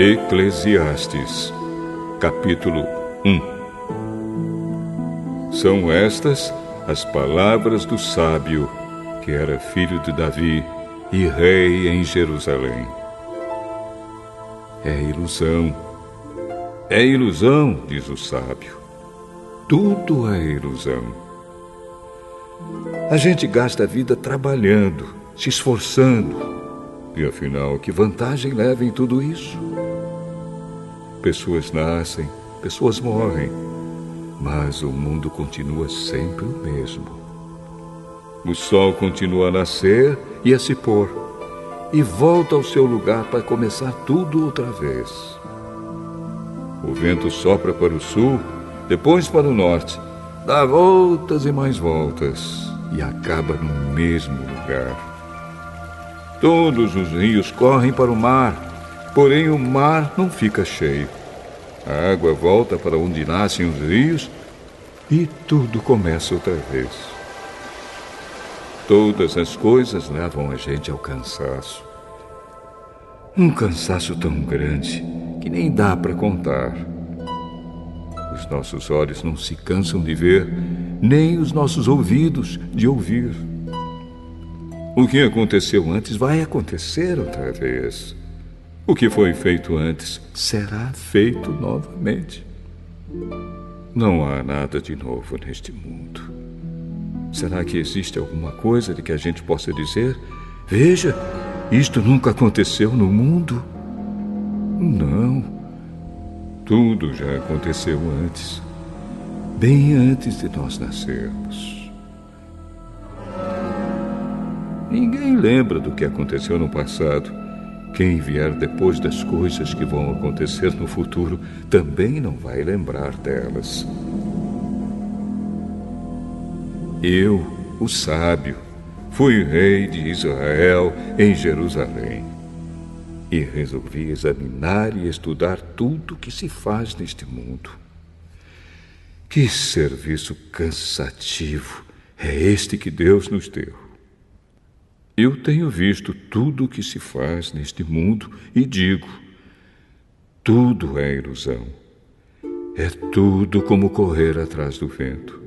Eclesiastes, capítulo 1. São estas as palavras do sábio, que era filho de Davi e rei em Jerusalém. É ilusão, diz o sábio. Tudo é ilusão. A gente gasta a vida trabalhando, se esforçando. E afinal, que vantagem leva em tudo isso? Pessoas nascem, pessoas morrem, mas o mundo continua sempre o mesmo. O sol continua a nascer e a se pôr, e volta ao seu lugar para começar tudo outra vez. O vento sopra para o sul, depois para o norte, dá voltas e mais voltas, e acaba no mesmo lugar. Todos os rios correm para o mar, porém o mar não fica cheio. A água volta para onde nascem os rios e tudo começa outra vez. Todas as coisas levam a gente ao cansaço. Um cansaço tão grande que nem dá para contar. Os nossos olhos não se cansam de ver, nem os nossos ouvidos de ouvir. O que aconteceu antes vai acontecer outra vez. O que foi feito antes será feito novamente. Não há nada de novo neste mundo. Será que existe alguma coisa de que a gente possa dizer: veja, isto nunca aconteceu no mundo? Não. Tudo já aconteceu antes, bem antes de nós nascermos. Ninguém lembra do que aconteceu no passado. Quem vier depois das coisas que vão acontecer no futuro também não vai lembrar delas. Eu, o sábio, fui rei de Israel em Jerusalém e resolvi examinar e estudar tudo que se faz neste mundo. Que serviço cansativo é este que Deus nos deu! Eu tenho visto tudo o que se faz neste mundo e digo: tudo é ilusão. É tudo como correr atrás do vento.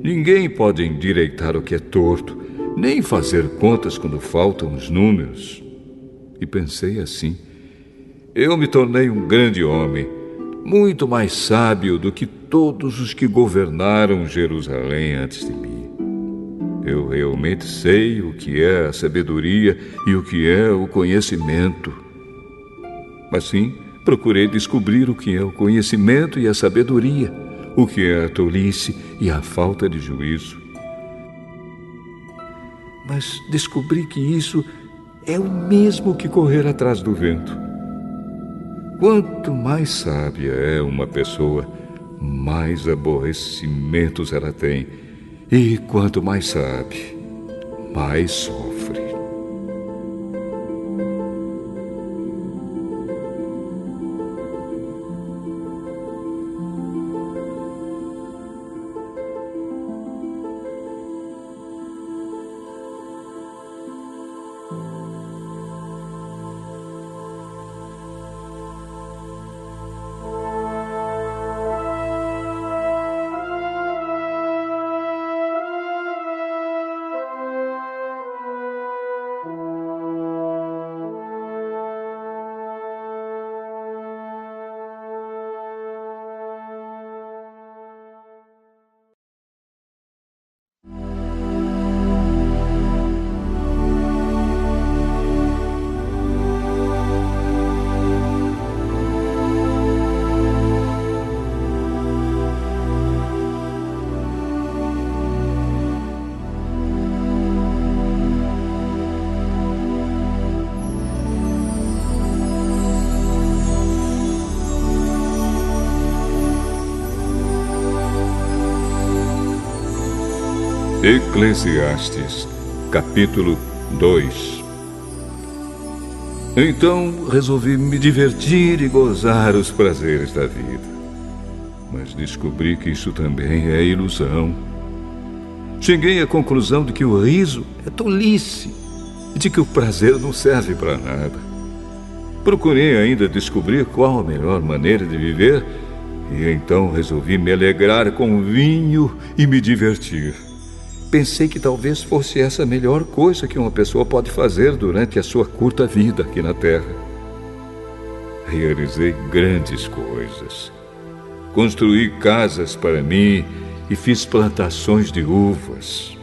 Ninguém pode endireitar o que é torto, nem fazer contas quando faltam os números. E pensei assim: eu me tornei um grande homem, muito mais sábio do que todos os que governaram Jerusalém antes de mim. Eu realmente sei o que é a sabedoria e o que é o conhecimento. Assim, procurei descobrir o que é o conhecimento e a sabedoria, o que é a tolice e a falta de juízo. Mas descobri que isso é o mesmo que correr atrás do vento. Quanto mais sábia é uma pessoa, mais aborrecimentos ela tem. E quanto mais sabe, mais sofre. Eclesiastes, capítulo 2. Então resolvi me divertir e gozar os prazeres da vida. Mas descobri que isso também é ilusão. Cheguei à conclusão de que o riso é tolice e de que o prazer não serve para nada. Procurei ainda descobrir qual a melhor maneira de viver e então resolvi me alegrar com vinho e me divertir. Pensei que talvez fosse essa a melhor coisa que uma pessoa pode fazer durante a sua curta vida aqui na Terra. Realizei grandes coisas. Construí casas para mim e fiz plantações de uvas.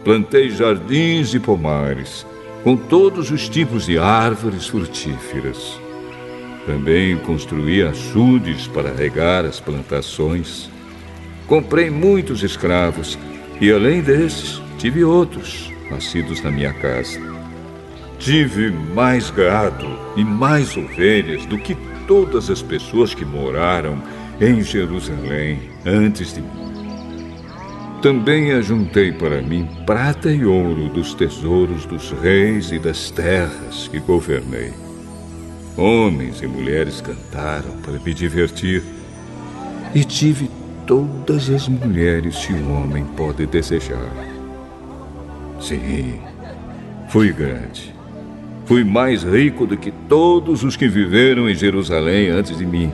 Plantei jardins e pomares, com todos os tipos de árvores frutíferas. Também construí açudes para regar as plantações. Comprei muitos escravos e, além desses, tive outros nascidos na minha casa. Tive mais gado e mais ovelhas do que todas as pessoas que moraram em Jerusalém antes de mim. Também ajuntei para mim prata e ouro dos tesouros dos reis e das terras que governei. Homens e mulheres cantaram para me divertir e tive todas as mulheres que um homem pode desejar. Sim, fui grande. Fui mais rico do que todos os que viveram em Jerusalém antes de mim.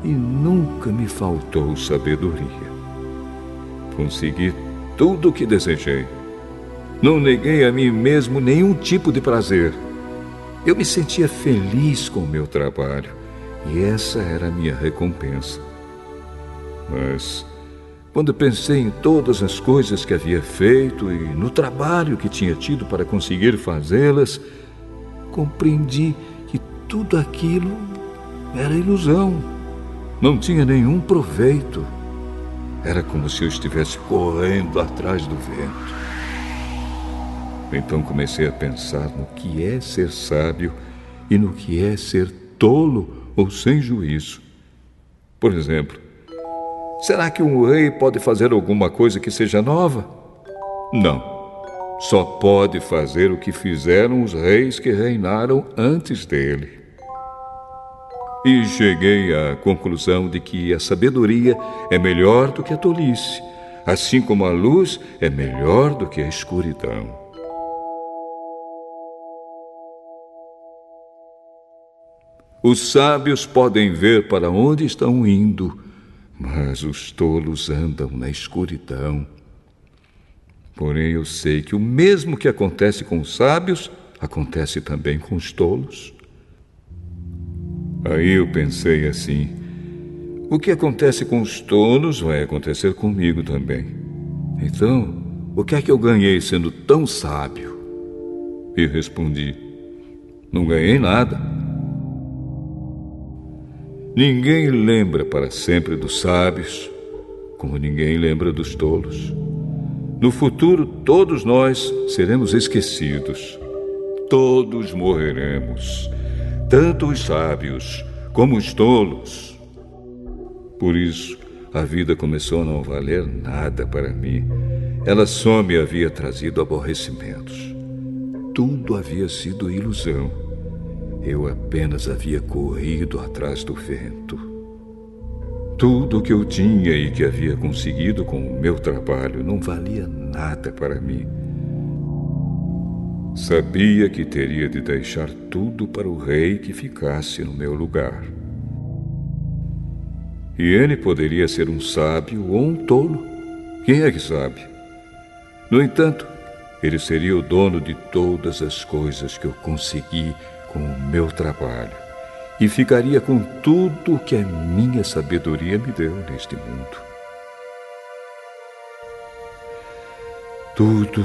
E nunca me faltou sabedoria. Consegui tudo o que desejei. Não neguei a mim mesmo nenhum tipo de prazer. Eu me sentia feliz com o meu trabalho e essa era a minha recompensa. Mas, quando pensei em todas as coisas que havia feito e no trabalho que tinha tido para conseguir fazê-las, compreendi que tudo aquilo era ilusão. Não tinha nenhum proveito. Era como se eu estivesse correndo atrás do vento. Então comecei a pensar no que é ser sábio e no que é ser tolo ou sem juízo. Por exemplo, será que um rei pode fazer alguma coisa que seja nova? Não. Só pode fazer o que fizeram os reis que reinaram antes dele. E cheguei à conclusão de que a sabedoria é melhor do que a tolice, assim como a luz é melhor do que a escuridão. Os sábios podem ver para onde estão indo, mas os tolos andam na escuridão. Porém, eu sei que o mesmo que acontece com os sábios, acontece também com os tolos. Aí eu pensei assim: o que acontece com os tolos vai acontecer comigo também. Então, o que é que eu ganhei sendo tão sábio? E respondi: não ganhei nada. Ninguém lembra para sempre dos sábios, como ninguém lembra dos tolos. No futuro, todos nós seremos esquecidos. Todos morreremos. Tanto os sábios como os tolos. Por isso, a vida começou a não valer nada para mim. Ela só me havia trazido aborrecimentos. Tudo havia sido ilusão. Eu apenas havia corrido atrás do vento. Tudo o que eu tinha e que havia conseguido com o meu trabalho não valia nada para mim. Sabia que teria de deixar tudo para o rei que ficasse no meu lugar. E ele poderia ser um sábio ou um tolo. Quem é que sabe? No entanto, ele seria o dono de todas as coisas que eu consegui com o meu trabalho e ficaria com tudo o que a minha sabedoria me deu neste mundo. Tudo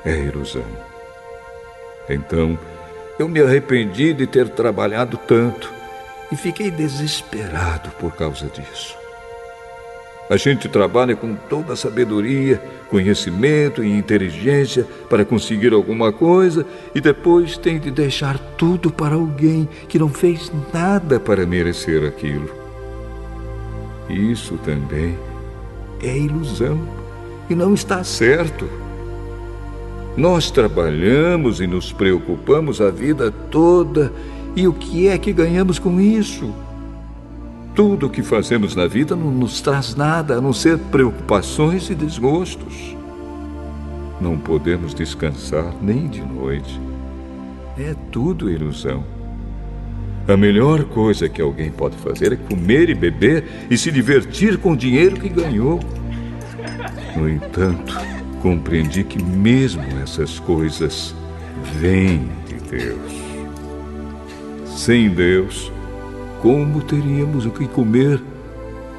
é ilusão. Então, eu me arrependi de ter trabalhado tanto e fiquei desesperado por causa disso. A gente trabalha com toda a sabedoria, conhecimento e inteligência para conseguir alguma coisa e depois tem de deixar tudo para alguém que não fez nada para merecer aquilo. Isso também é ilusão e não está certo. Nós trabalhamos e nos preocupamos a vida toda, e o que é que ganhamos com isso? Tudo o que fazemos na vida não nos traz nada, a não ser preocupações e desgostos. Não podemos descansar nem de noite. É tudo ilusão. A melhor coisa que alguém pode fazer é comer e beber e se divertir com o dinheiro que ganhou. No entanto, compreendi que mesmo essas coisas vêm de Deus. Sem Deus, como teríamos o que comer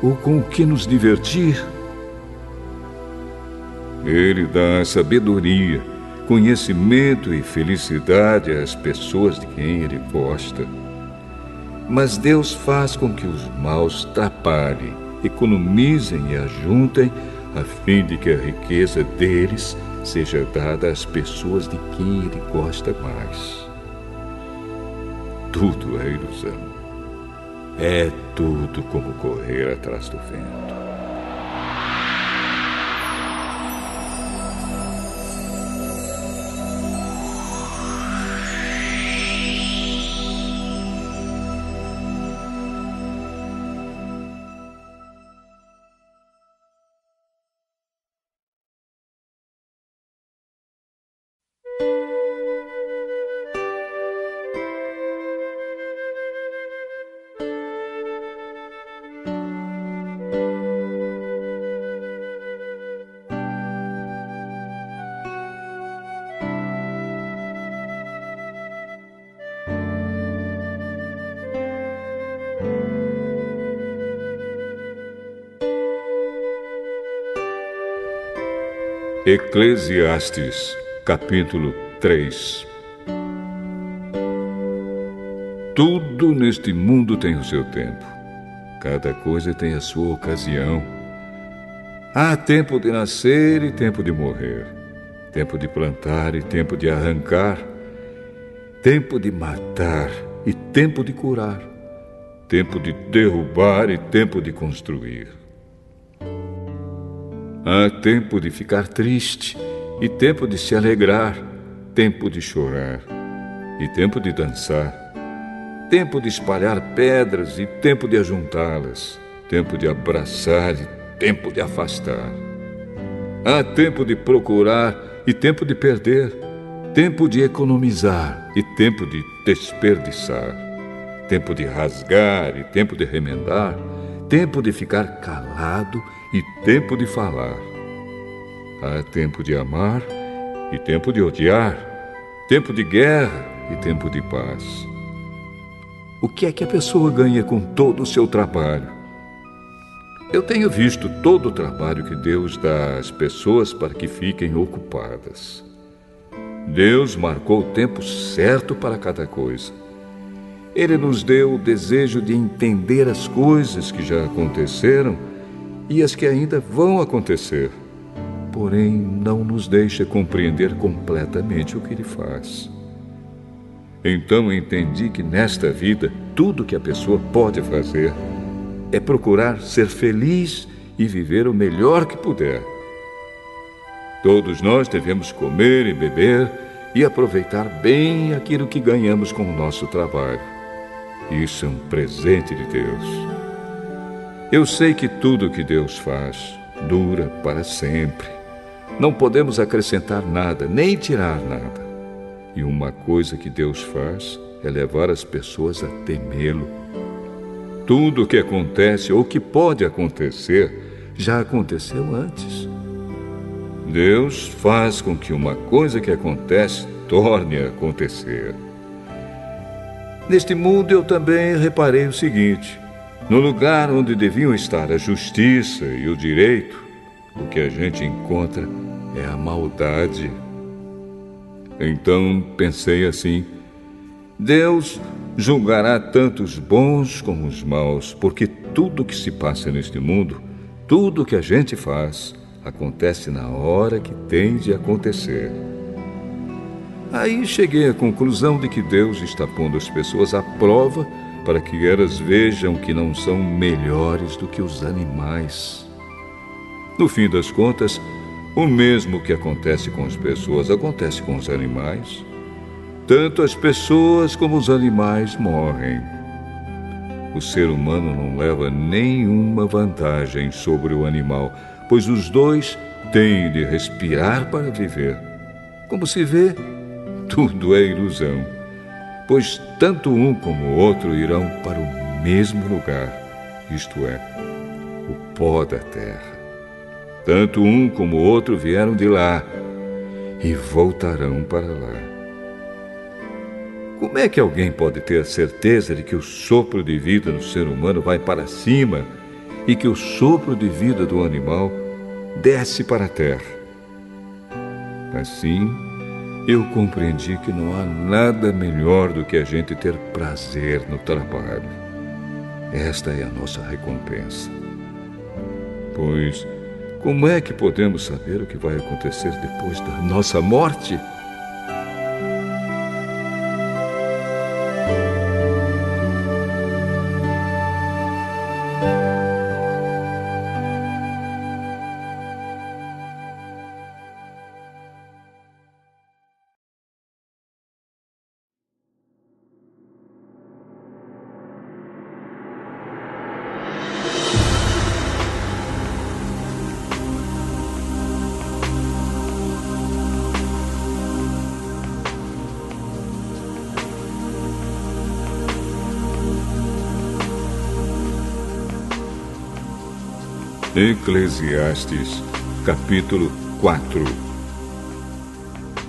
ou com o que nos divertir? Ele dá sabedoria, conhecimento e felicidade às pessoas de quem Ele gosta. Mas Deus faz com que os maus trabalhem, economizem e ajuntem, a fim de que a riqueza deles seja dada às pessoas de quem Ele gosta mais. Tudo é ilusão. É tudo como correr atrás do vento. Eclesiastes, capítulo 3. Tudo neste mundo tem o seu tempo. Cada coisa tem a sua ocasião. Há tempo de nascer e tempo de morrer. Tempo de plantar e tempo de arrancar. Tempo de matar e tempo de curar. Tempo de derrubar e tempo de construir. Há tempo de ficar triste e tempo de se alegrar, tempo de chorar e tempo de dançar, tempo de espalhar pedras e tempo de ajuntá-las, tempo de abraçar e tempo de afastar. Há tempo de procurar e tempo de perder, tempo de economizar e tempo de desperdiçar, tempo de rasgar e tempo de remendar, tempo de ficar calado e tempo de falar. Há tempo de amar e tempo de odiar, tempo de guerra e tempo de paz. O que é que a pessoa ganha com todo o seu trabalho? Eu tenho visto todo o trabalho que Deus dá às pessoas para que fiquem ocupadas. Deus marcou o tempo certo para cada coisa. Ele nos deu o desejo de entender as coisas que já aconteceram e as que ainda vão acontecer. Porém, não nos deixa compreender completamente o que Ele faz. Então entendi que nesta vida, tudo que a pessoa pode fazer é procurar ser feliz e viver o melhor que puder. Todos nós devemos comer e beber e aproveitar bem aquilo que ganhamos com o nosso trabalho. Isso é um presente de Deus. Eu sei que tudo que Deus faz dura para sempre. Não podemos acrescentar nada, nem tirar nada. E uma coisa que Deus faz é levar as pessoas a temê-lo. Tudo o que acontece ou que pode acontecer já aconteceu antes. Deus faz com que uma coisa que acontece torne a acontecer. Neste mundo eu também reparei o seguinte: no lugar onde deviam estar a justiça e o direito, o que a gente encontra é a maldade. Então pensei assim: Deus julgará tanto os bons como os maus, porque tudo que se passa neste mundo, tudo que a gente faz, acontece na hora que tem de acontecer. Aí cheguei à conclusão de que Deus está pondo as pessoas à prova para que elas vejam que não são melhores do que os animais. No fim das contas, o mesmo que acontece com as pessoas acontece com os animais. Tanto as pessoas como os animais morrem. O ser humano não leva nenhuma vantagem sobre o animal, pois os dois têm de respirar para viver. Como se vê, tudo é ilusão. pois tanto um como o outro irão para o mesmo lugar, isto é, o pó da terra. Tanto um como o outro vieram de lá e voltarão para lá. Como é que alguém pode ter a certeza de que o sopro de vida do ser humano vai para cima e que o sopro de vida do animal desce para a terra? Assim, eu compreendi que não há nada melhor do que a gente ter prazer no trabalho. Esta é a nossa recompensa. Pois, como é que podemos saber o que vai acontecer depois da nossa morte? Eclesiastes, capítulo 4.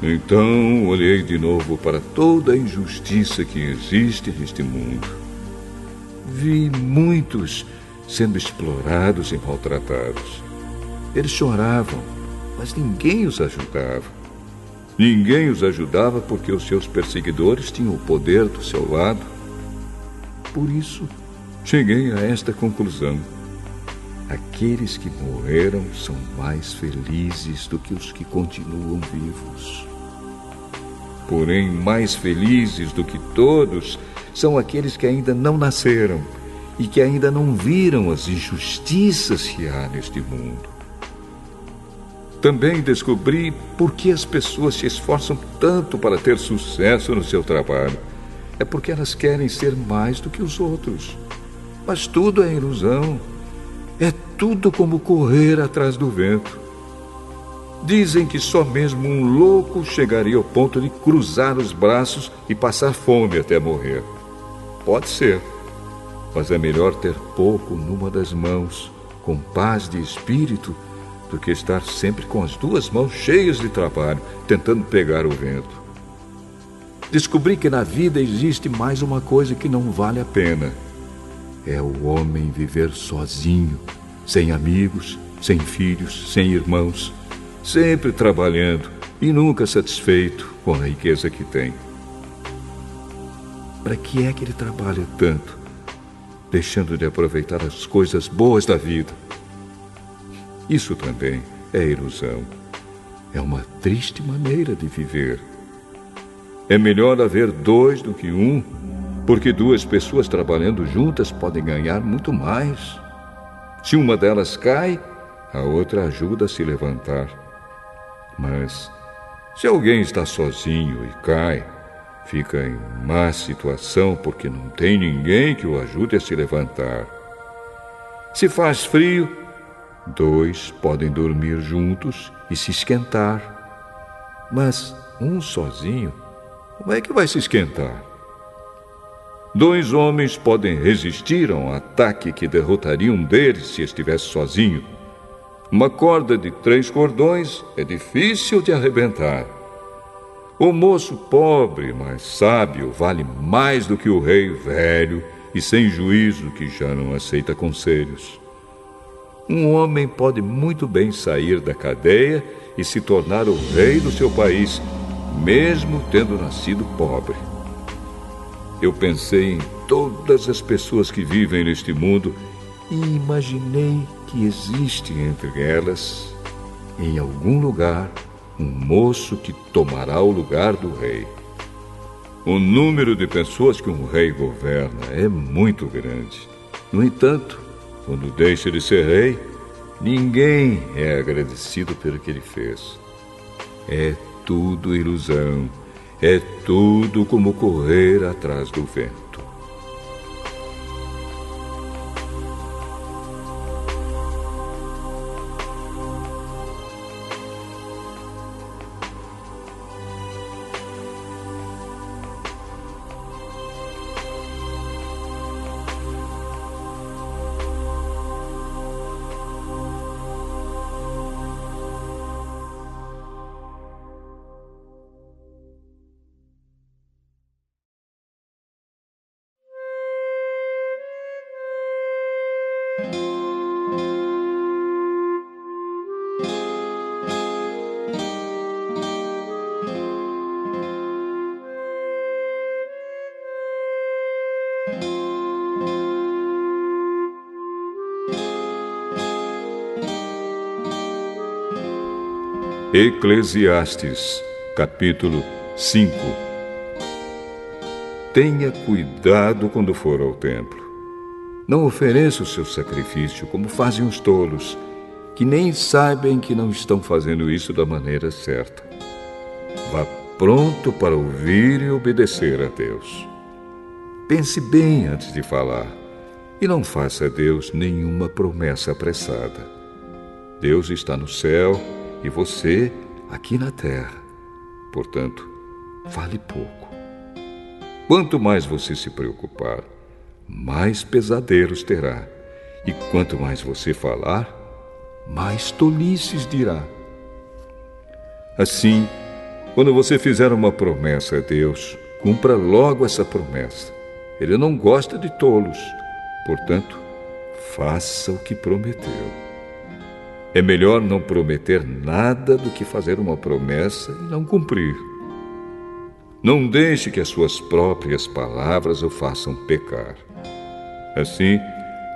Então olhei de novo para toda a injustiça que existe neste mundo. Vi muitos sendo explorados e maltratados. Eles choravam, mas ninguém os ajudava. Ninguém os ajudava porque os seus perseguidores tinham o poder do seu lado. Por isso, cheguei a esta conclusão. Aqueles que morreram são mais felizes do que os que continuam vivos. Porém, mais felizes do que todos são aqueles que ainda não nasceram e que ainda não viram as injustiças que há neste mundo. Também descobri por que as pessoas se esforçam tanto para ter sucesso no seu trabalho. É porque elas querem ser mais do que os outros. Mas tudo é ilusão. É tudo como correr atrás do vento. Dizem que só mesmo um louco chegaria ao ponto de cruzar os braços e passar fome até morrer. Pode ser, mas é melhor ter pouco numa das mãos, com paz de espírito, do que estar sempre com as duas mãos cheias de trabalho, tentando pegar o vento. Descobri que na vida existe mais uma coisa que não vale a pena. É o homem viver sozinho, sem amigos, sem filhos, sem irmãos, sempre trabalhando e nunca satisfeito com a riqueza que tem. Para que é que ele trabalha tanto, deixando de aproveitar as coisas boas da vida? Isso também é ilusão. É uma triste maneira de viver. É melhor haver dois do que um, porque duas pessoas trabalhando juntas podem ganhar muito mais. Se uma delas cai, a outra ajuda a se levantar. Mas, se alguém está sozinho e cai, fica em má situação porque não tem ninguém que o ajude a se levantar. Se faz frio, dois podem dormir juntos e se esquentar. Mas um sozinho, como é que vai se esquentar? Dois homens podem resistir a um ataque que derrotaria um deles se estivesse sozinho. Uma corda de 3 cordões é difícil de arrebentar. O moço pobre, mas sábio, vale mais do que o rei velho e sem juízo que já não aceita conselhos. Um homem pode muito bem sair da cadeia e se tornar o rei do seu país, mesmo tendo nascido pobre. Eu pensei em todas as pessoas que vivem neste mundo e imaginei que existe entre elas, em algum lugar, um moço que tomará o lugar do rei. O número de pessoas que um rei governa é muito grande. No entanto, quando deixa de ser rei, ninguém é agradecido pelo que ele fez. É tudo ilusão. É tudo como correr atrás do vento. Eclesiastes, capítulo 5. Tenha cuidado quando for ao templo. Não ofereça o seu sacrifício como fazem os tolos, que nem sabem que não estão fazendo isso da maneira certa. Vá pronto para ouvir e obedecer a Deus. Pense bem antes de falar e não faça a Deus nenhuma promessa apressada. Deus está no céu e você aqui na terra. Portanto, fale pouco. Quanto mais você se preocupar, mais pesadelos terá. E quanto mais você falar, mais tolices dirá. Assim, quando você fizer uma promessa a Deus, cumpra logo essa promessa. Ele não gosta de tolos. Portanto, faça o que prometeu. É melhor não prometer nada do que fazer uma promessa e não cumprir. Não deixe que as suas próprias palavras o façam pecar. Assim,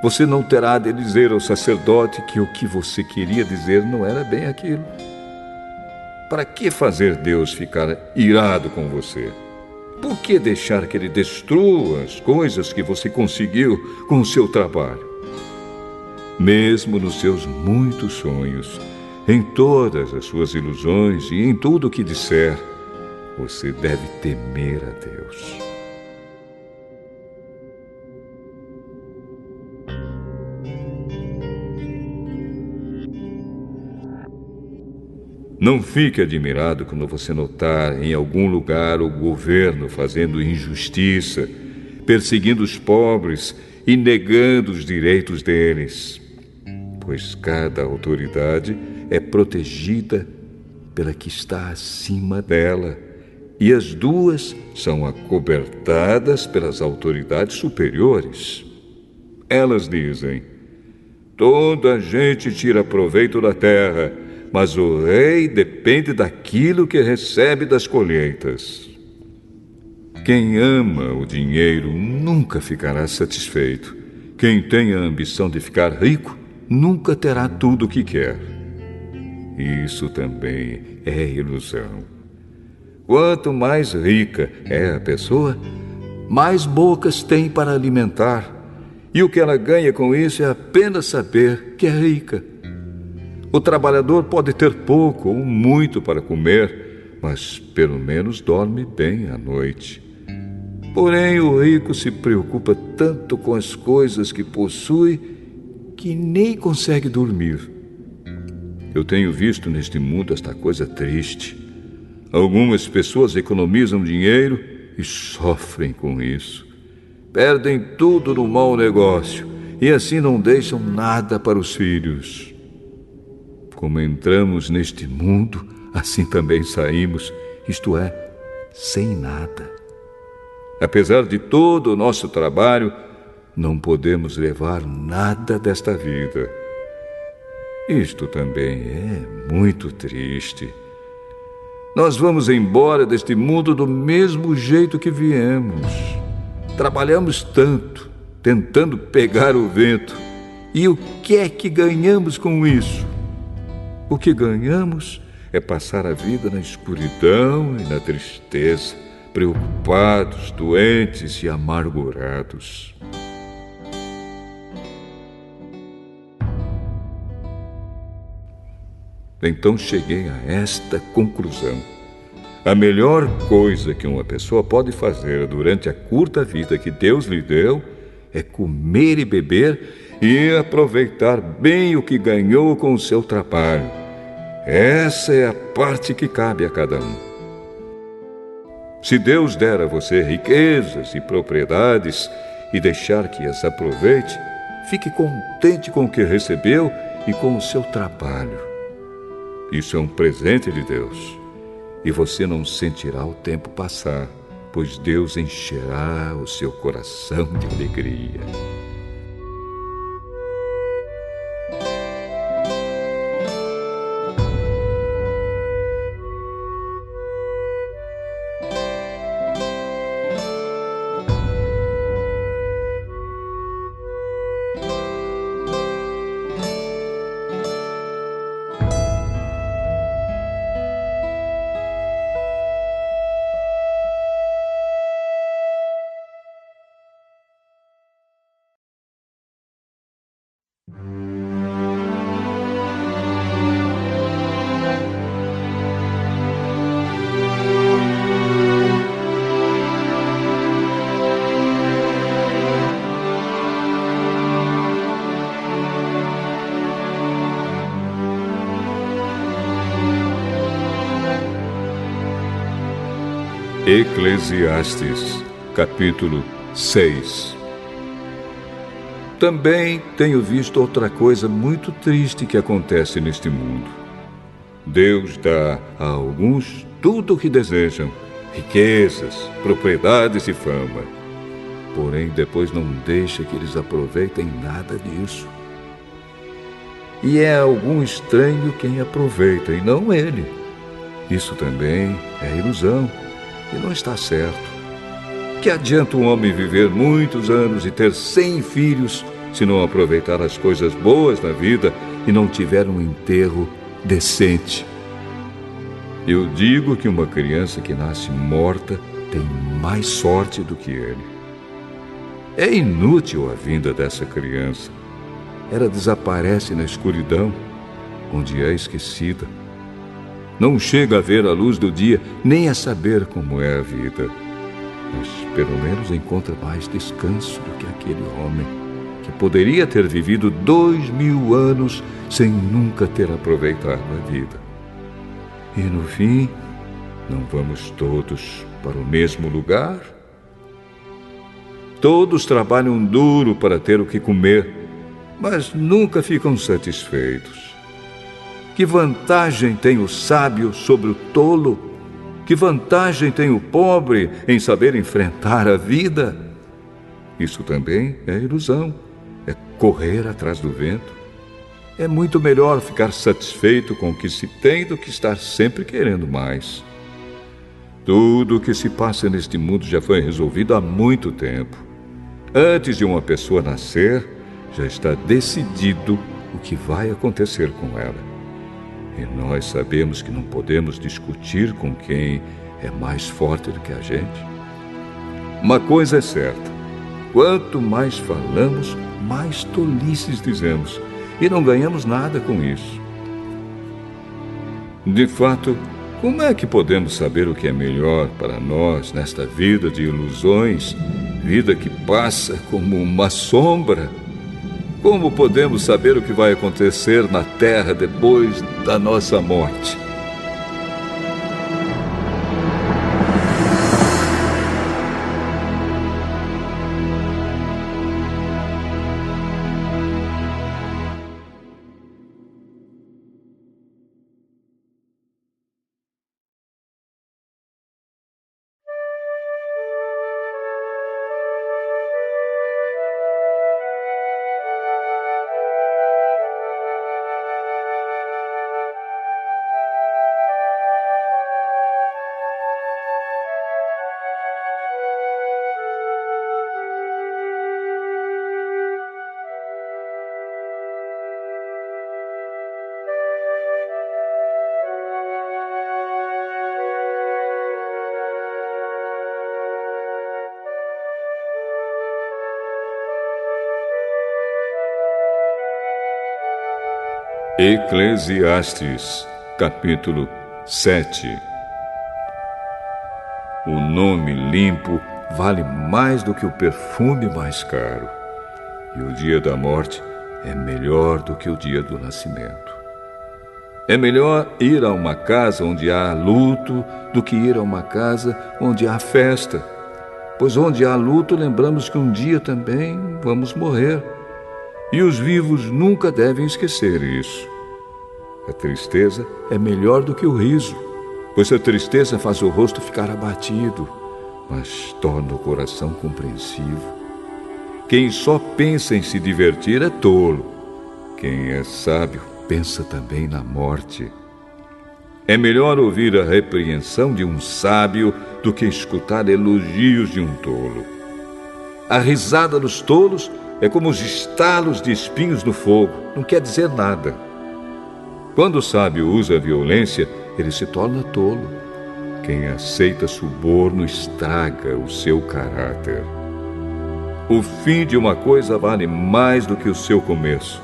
você não terá de dizer ao sacerdote que o que você queria dizer não era bem aquilo. Para que fazer Deus ficar irado com você? Por que deixar que Ele destrua as coisas que você conseguiu com o seu trabalho? Mesmo nos seus muitos sonhos, em todas as suas ilusões e em tudo o que disser, você deve temer a Deus. Não fique admirado quando você notar em algum lugar o governo fazendo injustiça, perseguindo os pobres e negando os direitos deles, pois cada autoridade é protegida pela que está acima dela, e as duas são acobertadas pelas autoridades superiores. Elas dizem: toda a gente tira proveito da terra, mas o rei depende daquilo que recebe das colheitas. Quem ama o dinheiro nunca ficará satisfeito. Quem tem a ambição de ficar rico nunca terá tudo o que quer. Isso também é ilusão. Quanto mais rica é a pessoa, mais bocas tem para alimentar. E o que ela ganha com isso é apenas saber que é rica. O trabalhador pode ter pouco ou muito para comer, mas pelo menos dorme bem à noite. Porém, o rico se preocupa tanto com as coisas que possui que nem consegue dormir. Eu tenho visto neste mundo esta coisa triste. Algumas pessoas economizam dinheiro e sofrem com isso. Perdem tudo no mau negócio e assim não deixam nada para os filhos. Como entramos neste mundo, assim também saímos, isto é, sem nada. Apesar de todo o nosso trabalho, não podemos levar nada desta vida. Isto também é muito triste. Nós vamos embora deste mundo do mesmo jeito que viemos. Trabalhamos tanto, tentando pegar o vento. E o que é que ganhamos com isso? O que ganhamos é passar a vida na escuridão e na tristeza, preocupados, doentes e amargurados. Então cheguei a esta conclusão. A melhor coisa que uma pessoa pode fazer durante a curta vida que Deus lhe deu é comer e beber e aproveitar bem o que ganhou com o seu trabalho. Essa é a parte que cabe a cada um. Se Deus der a você riquezas e propriedades e deixar que as aproveite, fique contente com o que recebeu e com o seu trabalho. Isso é um presente de Deus, e você não sentirá o tempo passar, pois Deus encherá o seu coração de alegria. Eclesiastes, capítulo 6. Também tenho visto outra coisa muito triste que acontece neste mundo. Deus dá a alguns tudo o que desejam, riquezas, propriedades e fama. Porém, depois não deixa que eles aproveitem nada disso. E é algum estranho quem aproveita, e não ele. Isso também é ilusão, e não está certo. Que adianta um homem viver muitos anos e ter 100 filhos se não aproveitar as coisas boas da vida e não tiver um enterro decente? Eu digo que uma criança que nasce morta tem mais sorte do que ele. É inútil a vinda dessa criança. Ela desaparece na escuridão, onde é esquecida. Não chega a ver a luz do dia, nem a saber como é a vida. Mas pelo menos encontra mais descanso do que aquele homem que poderia ter vivido 2000 anos sem nunca ter aproveitado a vida. E no fim, não vamos todos para o mesmo lugar? Todos trabalham duro para ter o que comer, mas nunca ficam satisfeitos. Que vantagem tem o sábio sobre o tolo? Que vantagem tem o pobre em saber enfrentar a vida? Isso também é ilusão, é correr atrás do vento. É muito melhor ficar satisfeito com o que se tem do que estar sempre querendo mais. Tudo o que se passa neste mundo já foi resolvido há muito tempo. Antes de uma pessoa nascer, já está decidido o que vai acontecer com ela. E nós sabemos que não podemos discutir com quem é mais forte do que a gente. Uma coisa é certa: quanto mais falamos, mais tolices dizemos, e não ganhamos nada com isso. De fato, como é que podemos saber o que é melhor para nós nesta vida de ilusões, vida que passa como uma sombra? Como podemos saber o que vai acontecer na terra depois da nossa morte? Eclesiastes, capítulo 7. O nome limpo vale mais do que o perfume mais caro, e o dia da morte é melhor do que o dia do nascimento. É melhor ir a uma casa onde há luto do que ir a uma casa onde há festa, pois onde há luto lembramos que um dia também vamos morrer. E os vivos nunca devem esquecer isso. A tristeza é melhor do que o riso, pois a tristeza faz o rosto ficar abatido, mas torna o coração compreensivo. Quem só pensa em se divertir é tolo. Quem é sábio pensa também na morte. É melhor ouvir a repreensão de um sábio do que escutar elogios de um tolo. A risada dos tolos é como os estalos de espinhos no fogo, não quer dizer nada. Quando o sábio usa a violência, ele se torna tolo. Quem aceita suborno estraga o seu caráter. O fim de uma coisa vale mais do que o seu começo.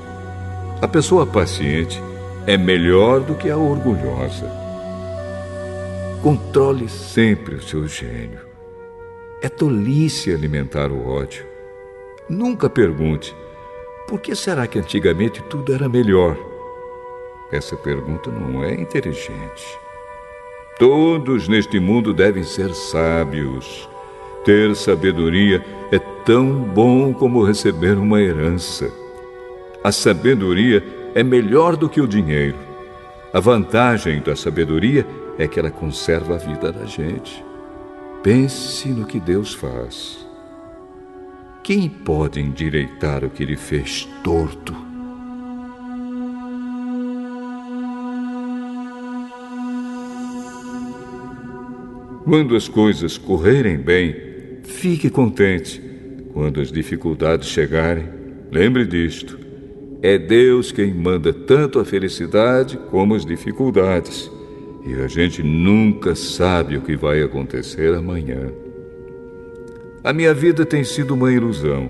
A pessoa paciente é melhor do que a orgulhosa. Controle sempre o seu gênio. É tolice alimentar o ódio. Nunca pergunte: por que será que antigamente tudo era melhor? Essa pergunta não é inteligente. Todos neste mundo devem ser sábios. Ter sabedoria é tão bom como receber uma herança. A sabedoria é melhor do que o dinheiro. A vantagem da sabedoria é que ela conserva a vida da gente. Pense no que Deus faz. Quem pode endireitar o que Ele fez torto? Quando as coisas correrem bem, fique contente. Quando as dificuldades chegarem, lembre disto. É Deus quem manda tanto a felicidade como as dificuldades. E a gente nunca sabe o que vai acontecer amanhã. A minha vida tem sido uma ilusão,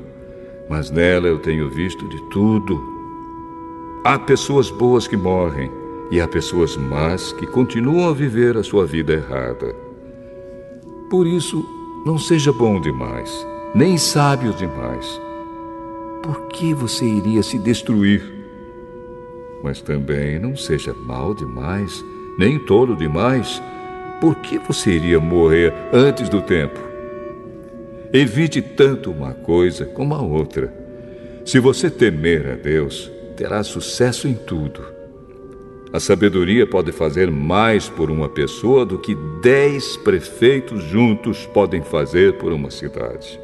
mas nela eu tenho visto de tudo. Há pessoas boas que morrem e há pessoas más que continuam a viver a sua vida errada. Por isso, não seja bom demais, nem sábio demais. Por que você iria se destruir? Mas também não seja mau demais, nem tolo demais. Por que você iria morrer antes do tempo? Evite tanto uma coisa como a outra. Se você temer a Deus, terá sucesso em tudo. A sabedoria pode fazer mais por uma pessoa do que 10 prefeitos juntos podem fazer por uma cidade.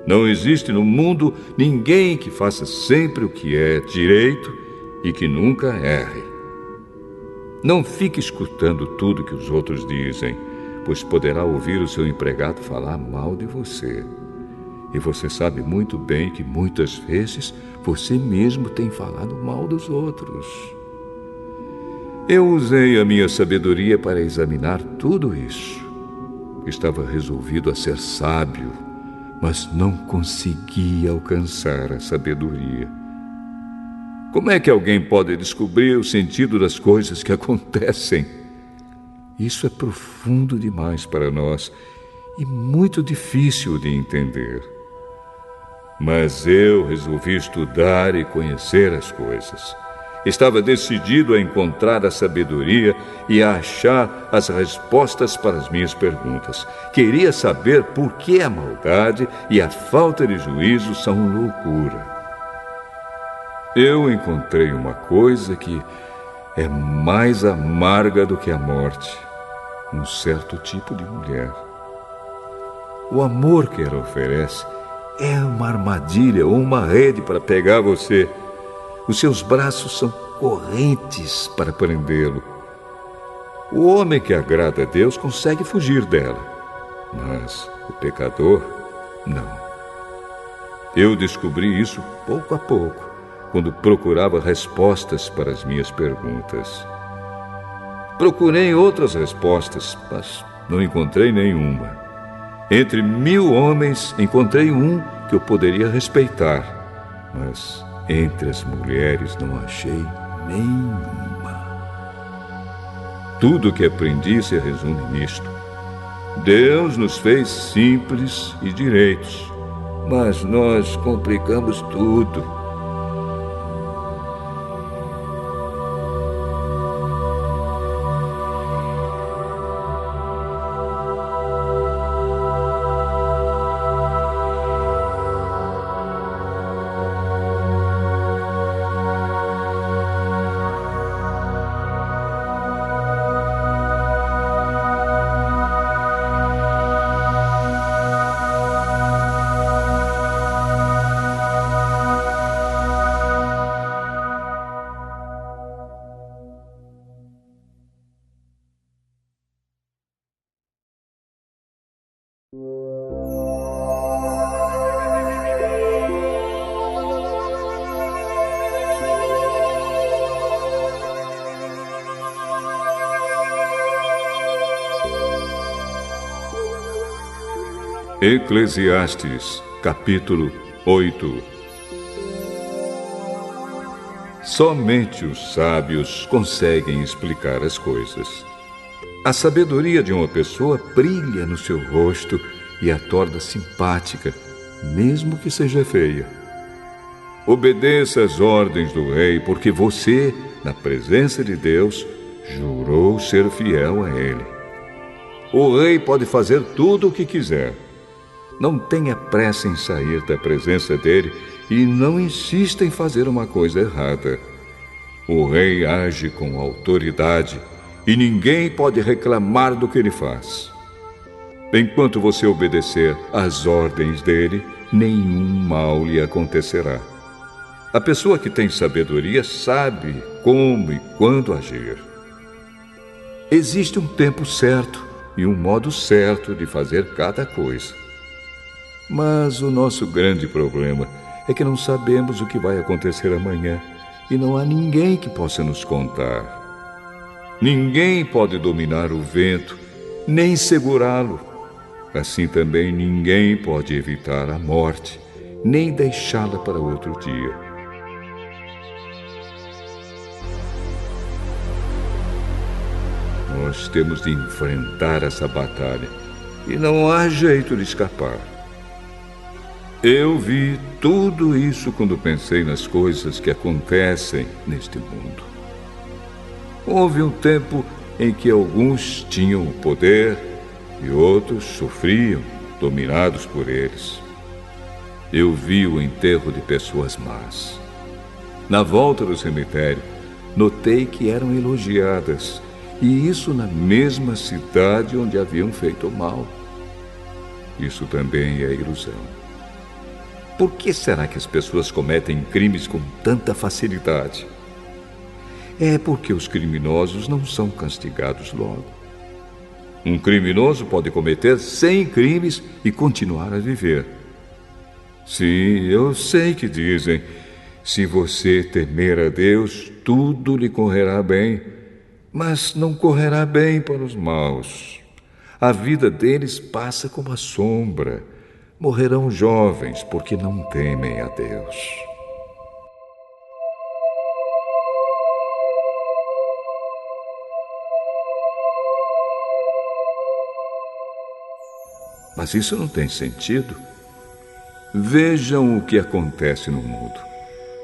Não existe no mundo ninguém que faça sempre o que é direito e que nunca erre. Não fique escutando tudo que os outros dizem, pois poderá ouvir o seu empregado falar mal de você. E você sabe muito bem que muitas vezes você mesmo tem falado mal dos outros. Eu usei a minha sabedoria para examinar tudo isso. Estava resolvido a ser sábio, mas não conseguia alcançar a sabedoria. Como é que alguém pode descobrir o sentido das coisas que acontecem? Isso é profundo demais para nós e muito difícil de entender. Mas eu resolvi estudar e conhecer as coisas. Estava decidido a encontrar a sabedoria e a achar as respostas para as minhas perguntas. Queria saber por que a maldade e a falta de juízo são loucura. Eu encontrei uma coisa que é mais amarga do que a morte. Um certo tipo de mulher. O amor que ela oferece é uma armadilha ou uma rede para pegar você. Os seus braços são correntes para prendê-lo. O homem que agrada a Deus consegue fugir dela, mas o pecador, não. Eu descobri isso pouco a pouco, quando procurava respostas para as minhas perguntas. Procurei outras respostas, mas não encontrei nenhuma. Entre 1000 homens, encontrei um que eu poderia respeitar, mas entre as mulheres não achei nenhuma. Tudo o que aprendi se resume nisto. Deus nos fez simples e direitos, mas nós complicamos tudo. Eclesiastes, capítulo 8. Somente os sábios conseguem explicar as coisas. A sabedoria de uma pessoa brilha no seu rosto e a torna simpática, mesmo que seja feia. Obedeça às ordens do rei, porque você, na presença de Deus, jurou ser fiel a ele. O rei pode fazer tudo o que quiser. Não tenha pressa em sair da presença dele e não insista em fazer uma coisa errada. O rei age com autoridade e ninguém pode reclamar do que ele faz. Enquanto você obedecer às ordens dele, nenhum mal lhe acontecerá. A pessoa que tem sabedoria sabe como e quando agir. Existe um tempo certo e um modo certo de fazer cada coisa. Mas o nosso grande problema é que não sabemos o que vai acontecer amanhã e não há ninguém que possa nos contar. Ninguém pode dominar o vento, nem segurá-lo. Assim também ninguém pode evitar a morte, nem deixá-la para outro dia. Nós temos de enfrentar essa batalha e não há jeito de escapar. Eu vi tudo isso quando pensei nas coisas que acontecem neste mundo. Houve um tempo em que alguns tinham o poder e outros sofriam, dominados por eles. Eu vi o enterro de pessoas más. Na volta do cemitério, notei que eram elogiadas, e isso na mesma cidade onde haviam feito mal. Isso também é ilusão. Por que será que as pessoas cometem crimes com tanta facilidade? É porque os criminosos não são castigados logo. Um criminoso pode cometer 100 crimes e continuar a viver. Sim, eu sei que dizem, se você temer a Deus, tudo lhe correrá bem, mas não correrá bem para os maus. A vida deles passa como a sombra. Morrerão jovens porque não temem a Deus. Mas isso não tem sentido. Vejam o que acontece no mundo.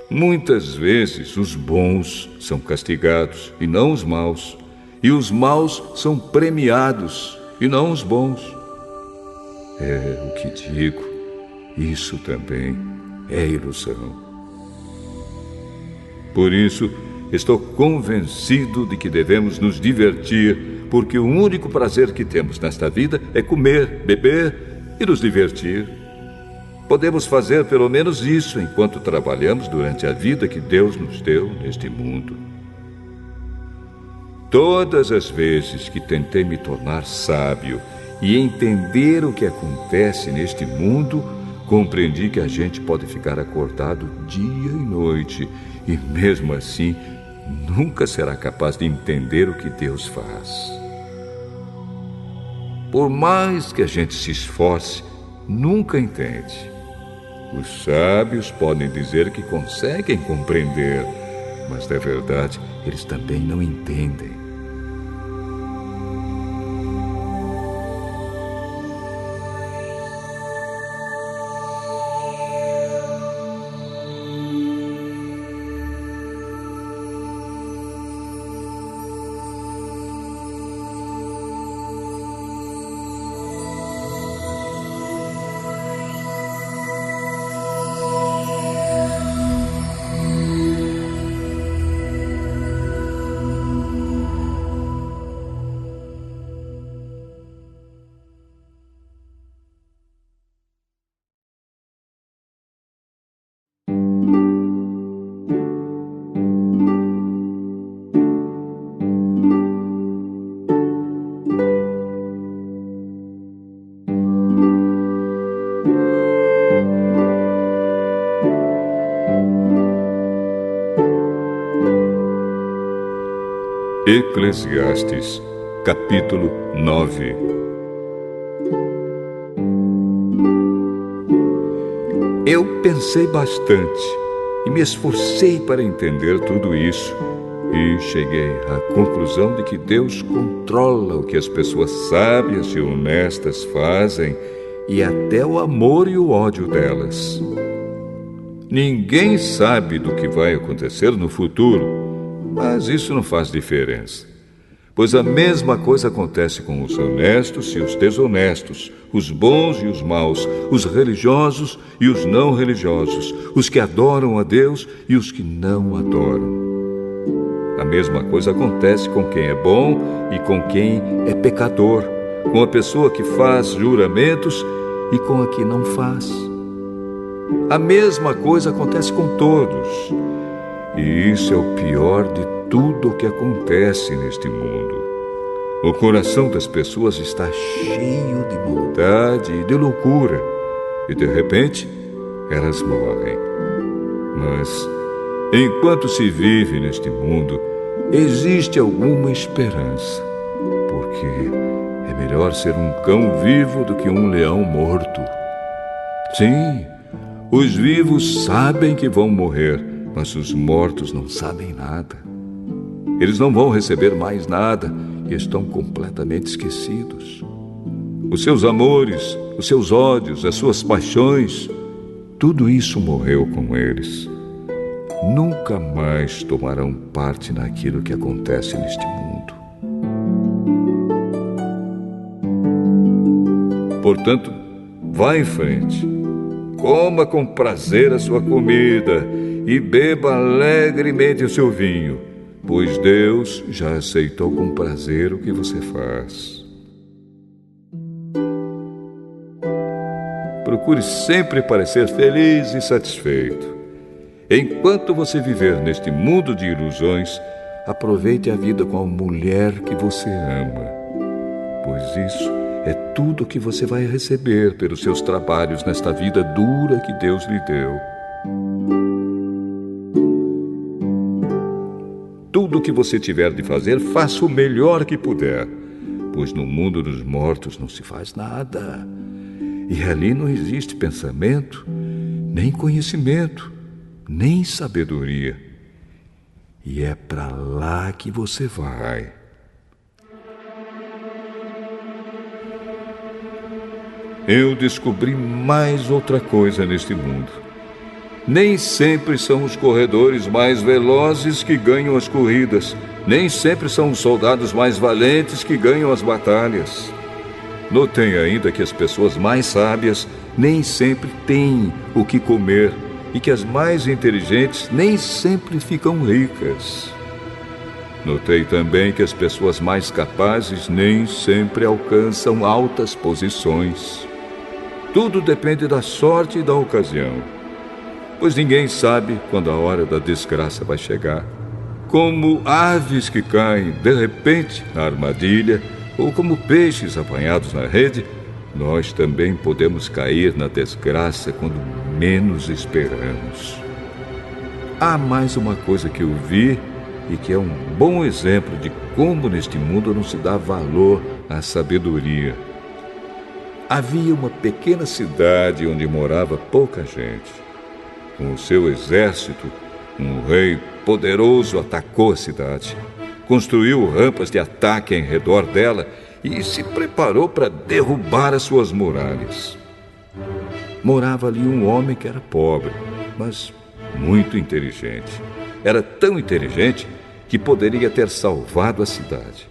Muitas vezes os bons são castigados e não os maus, e os maus são premiados e não os bons. É o que digo, isso também é ilusão. Por isso, estou convencido de que devemos nos divertir, porque o único prazer que temos nesta vida é comer, beber e nos divertir. Podemos fazer pelo menos isso enquanto trabalhamos durante a vida que Deus nos deu neste mundo. Todas as vezes que tentei me tornar sábio e entender o que acontece neste mundo, compreendi que a gente pode ficar acordado dia e noite e, mesmo assim, nunca será capaz de entender o que Deus faz. Por mais que a gente se esforce, nunca entende. Os sábios podem dizer que conseguem compreender, mas, na verdade, eles também não entendem. Eclesiastes, capítulo 9. Eu pensei bastante e me esforcei para entender tudo isso e cheguei à conclusão de que Deus controla o que as pessoas sábias e honestas fazem e até o amor e o ódio delas. Ninguém sabe do que vai acontecer no futuro, mas isso não faz diferença. Pois a mesma coisa acontece com os honestos e os desonestos, os bons e os maus, os religiosos e os não religiosos, os que adoram a Deus e os que não adoram. A mesma coisa acontece com quem é bom e com quem é pecador, com a pessoa que faz juramentos e com a que não faz. A mesma coisa acontece com todos. E isso é o pior de tudo o que acontece neste mundo. O coração das pessoas está cheio de maldade e de loucura, e de repente elas morrem. Mas, enquanto se vive neste mundo, existe alguma esperança, porque é melhor ser um cão vivo do que um leão morto. Sim, os vivos sabem que vão morrer, mas os mortos não sabem nada. Eles não vão receber mais nada e estão completamente esquecidos. Os seus amores, os seus ódios, as suas paixões, tudo isso morreu com eles. Nunca mais tomarão parte naquilo que acontece neste mundo. Portanto, vá em frente. Coma com prazer a sua comida e beba alegremente o seu vinho, pois Deus já aceitou com prazer o que você faz. Procure sempre parecer feliz e satisfeito. Enquanto você viver neste mundo de ilusões, aproveite a vida com a mulher que você ama, pois isso é tudo que você vai receber pelos seus trabalhos nesta vida dura que Deus lhe deu. Tudo o que você tiver de fazer, faça o melhor que puder, pois no mundo dos mortos não se faz nada. E ali não existe pensamento, nem conhecimento, nem sabedoria. E é para lá que você vai. Eu descobri mais outra coisa neste mundo. Nem sempre são os corredores mais velozes que ganham as corridas. Nem sempre são os soldados mais valentes que ganham as batalhas. Notei ainda que as pessoas mais sábias nem sempre têm o que comer e que as mais inteligentes nem sempre ficam ricas. Notei também que as pessoas mais capazes nem sempre alcançam altas posições. Tudo depende da sorte e da ocasião, pois ninguém sabe quando a hora da desgraça vai chegar. Como aves que caem de repente na armadilha, ou como peixes apanhados na rede, nós também podemos cair na desgraça quando menos esperamos. Há mais uma coisa que eu vi e que é um bom exemplo de como neste mundo não se dá valor à sabedoria. Havia uma pequena cidade onde morava pouca gente. Com o seu exército, um rei poderoso atacou a cidade, construiu rampas de ataque em redor dela e se preparou para derrubar as suas muralhas. Morava ali um homem que era pobre, mas muito inteligente. Era tão inteligente que poderia ter salvado a cidade.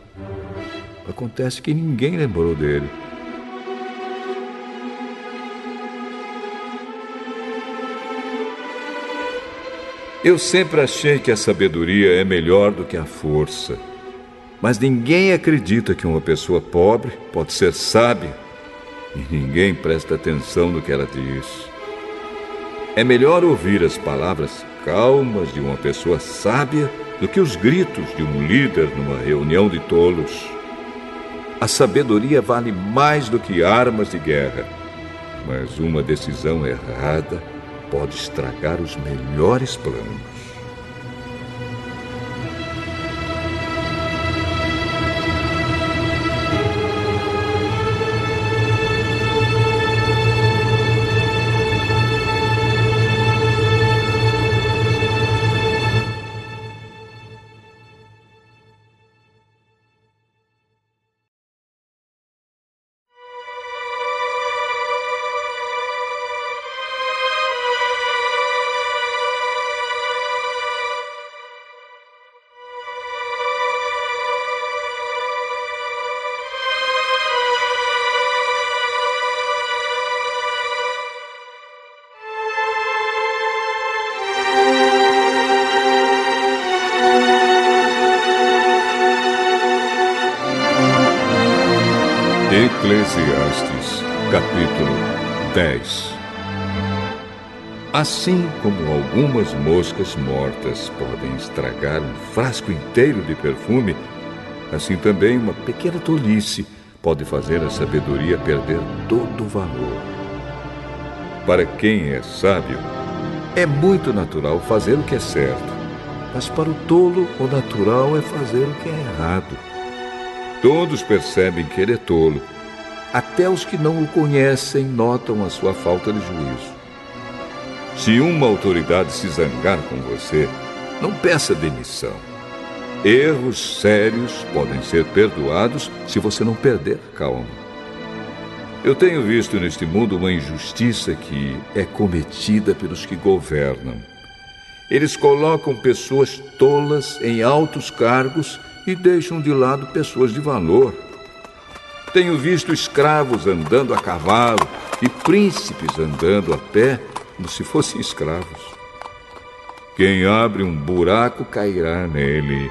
Acontece que ninguém lembrou dele. Eu sempre achei que a sabedoria é melhor do que a força. Mas ninguém acredita que uma pessoa pobre pode ser sábia. E ninguém presta atenção no que ela diz. É melhor ouvir as palavras calmas de uma pessoa sábia do que os gritos de um líder numa reunião de tolos. A sabedoria vale mais do que armas de guerra. Mas uma decisão errada pode estragar os melhores planos. Eclesiastes, capítulo 10. Assim como algumas moscas mortas podem estragar um frasco inteiro de perfume, assim também uma pequena tolice pode fazer a sabedoria perder todo o valor. Para quem é sábio, é muito natural fazer o que é certo, mas para o tolo, o natural é fazer o que é errado. Todos percebem que ele é tolo. Até os que não o conhecem notam a sua falta de juízo. Se uma autoridade se zangar com você, não peça demissão. Erros sérios podem ser perdoados se você não perder a calma. Eu tenho visto neste mundo uma injustiça que é cometida pelos que governam. Eles colocam pessoas tolas em altos cargos e deixam de lado pessoas de valor. Tenho visto escravos andando a cavalo e príncipes andando a pé como se fossem escravos. Quem abre um buraco cairá nele.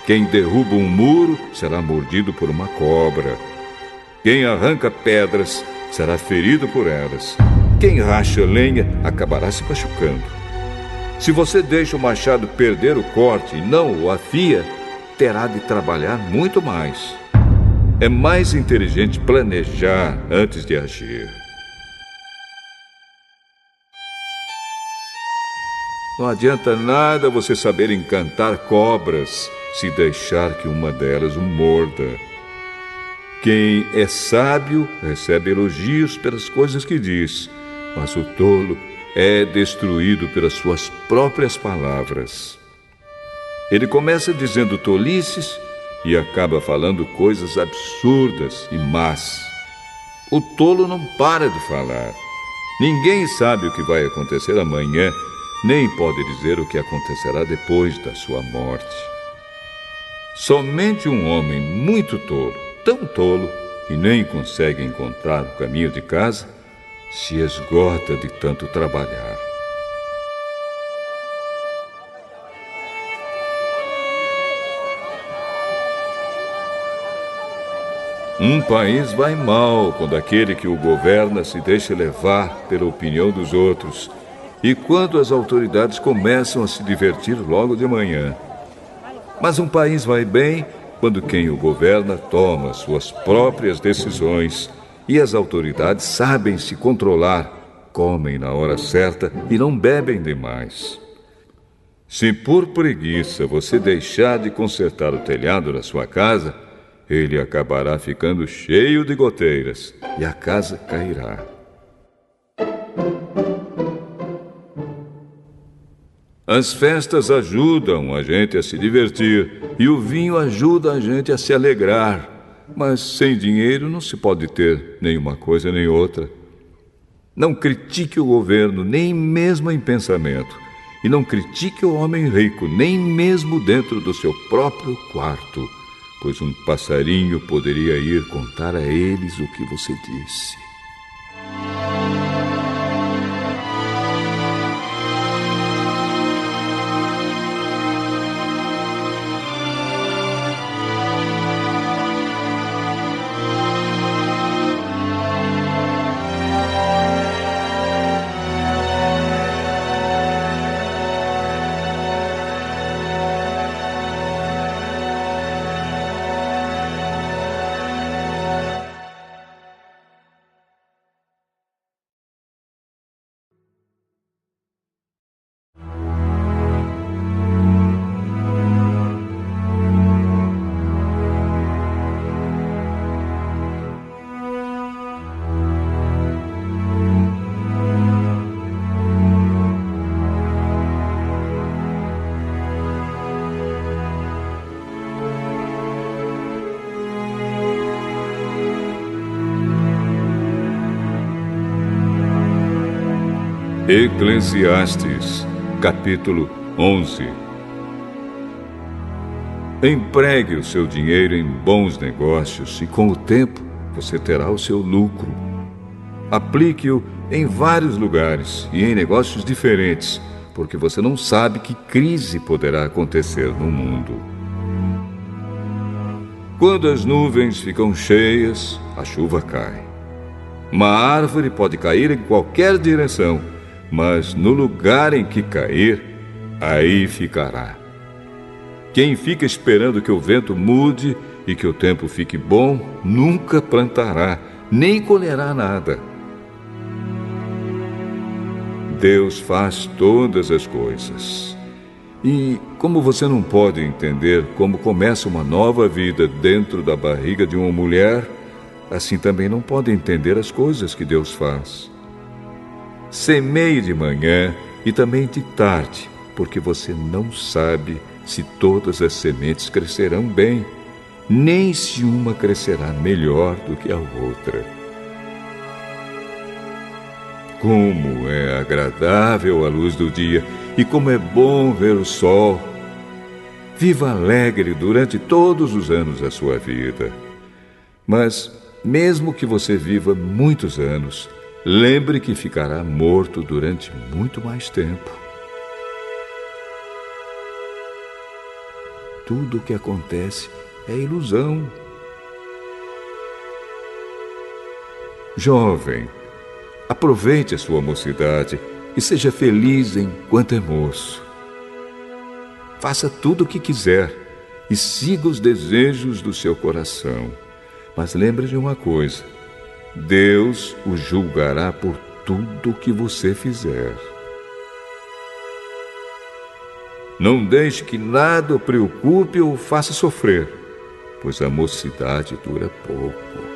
Quem derruba um muro será mordido por uma cobra. Quem arranca pedras será ferido por elas. Quem racha lenha acabará se machucando. Se você deixa o machado perder o corte e não o afia, terá de trabalhar muito mais. É mais inteligente planejar antes de agir. Não adianta nada você saber encantar cobras se deixar que uma delas o morda. Quem é sábio recebe elogios pelas coisas que diz, mas o tolo é destruído pelas suas próprias palavras. Ele começa dizendo tolices e acaba falando coisas absurdas e más. O tolo não para de falar. Ninguém sabe o que vai acontecer amanhã, nem pode dizer o que acontecerá depois da sua morte. Somente um homem muito tolo, tão tolo, que nem consegue encontrar o caminho de casa, se esgota de tanto trabalhar. Um país vai mal quando aquele que o governa se deixa levar pela opinião dos outros e quando as autoridades começam a se divertir logo de manhã. Mas um país vai bem quando quem o governa toma suas próprias decisões e as autoridades sabem se controlar, comem na hora certa e não bebem demais. Se por preguiça você deixar de consertar o telhado da sua casa, ele acabará ficando cheio de goteiras e a casa cairá. As festas ajudam a gente a se divertir e o vinho ajuda a gente a se alegrar. Mas sem dinheiro não se pode ter nem uma coisa nem outra. Não critique o governo, nem mesmo em pensamento. E não critique o homem rico, nem mesmo dentro do seu próprio quarto, pois um passarinho poderia ir contar a eles o que você disse. Eclesiastes, capítulo 11. Empregue o seu dinheiro em bons negócios e com o tempo você terá o seu lucro. Aplique-o em vários lugares e em negócios diferentes, porque você não sabe que crise poderá acontecer no mundo. Quando as nuvens ficam cheias, a chuva cai. Uma árvore pode cair em qualquer direção, mas no lugar em que cair, aí ficará. Quem fica esperando que o vento mude e que o tempo fique bom, nunca plantará, nem colherá nada. Deus faz todas as coisas. E como você não pode entender como começa uma nova vida dentro da barriga de uma mulher, assim também não pode entender as coisas que Deus faz. Semeie de manhã e também de tarde, porque você não sabe se todas as sementes crescerão bem, nem se uma crescerá melhor do que a outra. Como é agradável a luz do dia e como é bom ver o sol. Viva alegre durante todos os anos da sua vida. Mas, mesmo que você viva muitos anos, lembre que ficará morto durante muito mais tempo. Tudo o que acontece é ilusão. Jovem, aproveite a sua mocidade e seja feliz enquanto é moço. Faça tudo o que quiser e siga os desejos do seu coração. Mas lembre de uma coisa: Deus o julgará por tudo o que você fizer. Não deixe que nada o preocupe ou o faça sofrer, pois a mocidade dura pouco.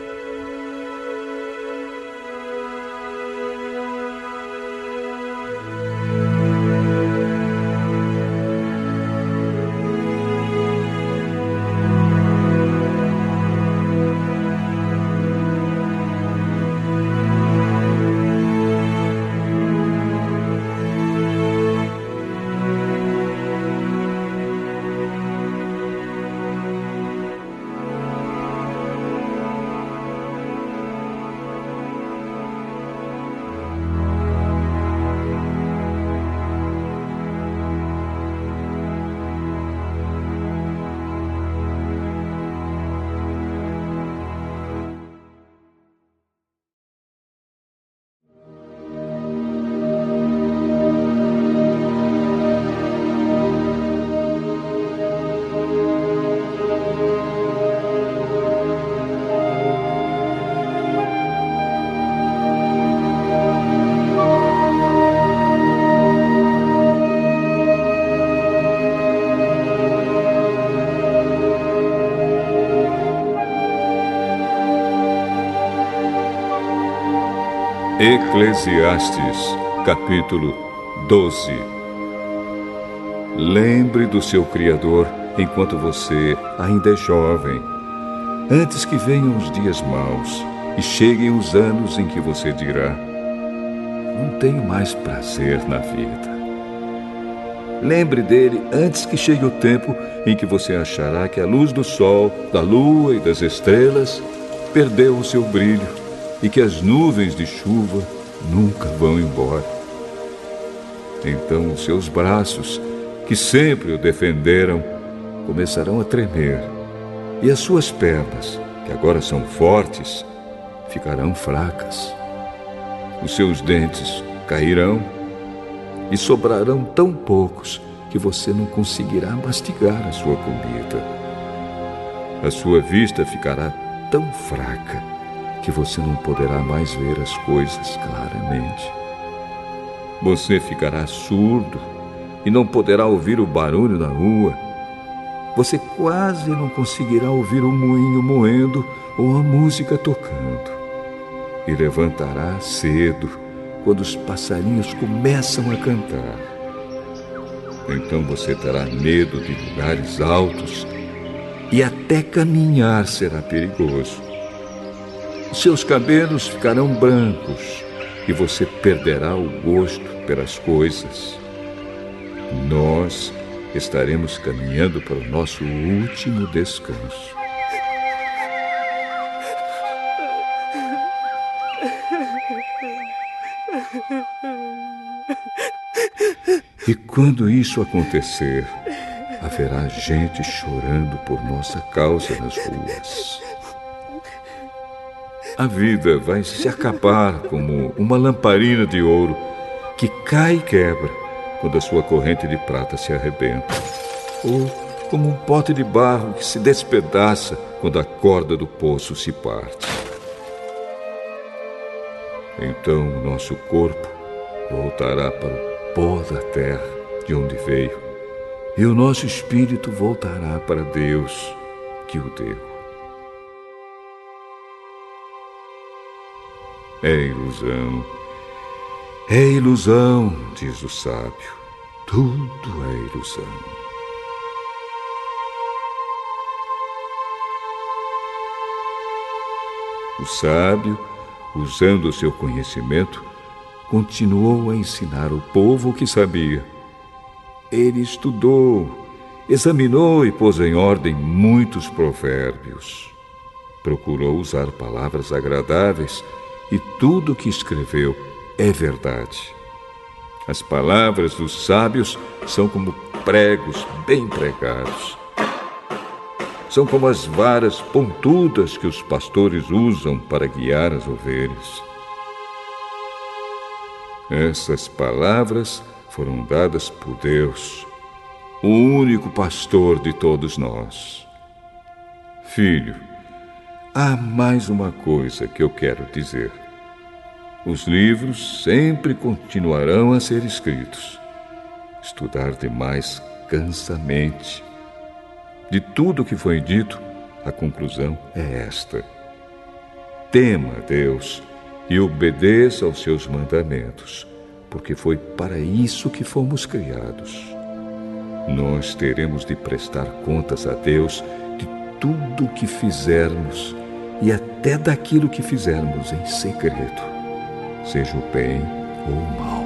Eclesiastes, capítulo 12. Lembre do seu Criador enquanto você ainda é jovem, antes que venham os dias maus e cheguem os anos em que você dirá: não tenho mais prazer na vida. Lembre dele antes que chegue o tempo em que você achará que a luz do sol, da lua e das estrelas perdeu o seu brilho e que as nuvens de chuva nunca vão embora. Então os seus braços, que sempre o defenderam, começarão a tremer, e as suas pernas, que agora são fortes, ficarão fracas. Os seus dentes cairão e sobrarão tão poucos que você não conseguirá mastigar a sua comida. A sua vista ficará tão fraca que você não poderá mais ver as coisas claramente. Você ficará surdo e não poderá ouvir o barulho da rua. Você quase não conseguirá ouvir o moinho moendo ou a música tocando. E levantará cedo, quando os passarinhos começam a cantar. Então você terá medo de lugares altos e até caminhar será perigoso. Seus cabelos ficarão brancos e você perderá o gosto pelas coisas. Nós estaremos caminhando para o nosso último descanso. E quando isso acontecer, haverá gente chorando por nossa causa nas ruas. A vida vai se acabar como uma lamparina de ouro que cai e quebra quando a sua corrente de prata se arrebenta, ou como um pote de barro que se despedaça quando a corda do poço se parte. Então o nosso corpo voltará para o pó da terra de onde veio, e o nosso espírito voltará para Deus que o deu. É ilusão, diz o sábio. Tudo é ilusão. O sábio, usando o seu conhecimento, continuou a ensinar o povo o que sabia. Ele estudou, examinou e pôs em ordem muitos provérbios. Procurou usar palavras agradáveis e tudo o que escreveu é verdade. As palavras dos sábios são como pregos bem pregados. São como as varas pontudas que os pastores usam para guiar as ovelhas. Essas palavras foram dadas por Deus, o único pastor de todos nós. Filho, há mais uma coisa que eu quero dizer. Os livros sempre continuarão a ser escritos. Estudar demais cansa a mente. De tudo o que foi dito, a conclusão é esta: tema a Deus e obedeça aos seus mandamentos, porque foi para isso que fomos criados. Nós teremos de prestar contas a Deus de tudo o que fizermos e até daquilo que fizermos em segredo, seja o bem ou o mal.